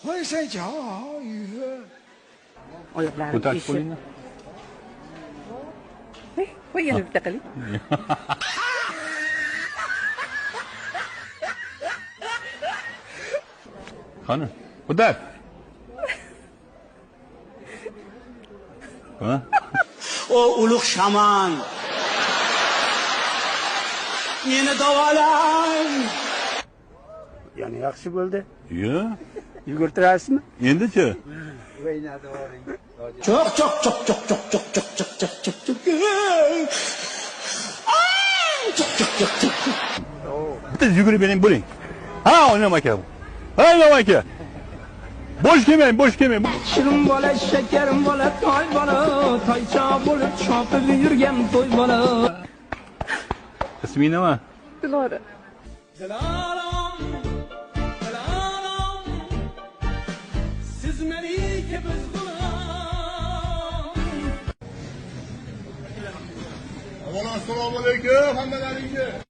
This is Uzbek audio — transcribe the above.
会睡觉鱼。Oyoqlarim Ko'tarib eshib. qo'ying. Qo'ying bitta qiling. Qani, ko'tar. Ha? O ulug' shaman meni davolang. Yana yaxshi bo'ldi. Yo. Yugurtirasizmi? Endi-chi? Çok çok çok çok çok çok çok çok çok çok çok. Çok çok çok çok. Bitta yugurib bering, bo'ling. Ha, o'ynama aka. O'ynama aka. Bo'sh kelmang, bo'sh kelmang. Shirin bola, shakarim bola, toy bola, toycha bo'lib chopib yurgan to'y bola. Isming nima? Dilora. Dilaram, dilaram, siz meniki biz Assalomu alaykum hammalaringga.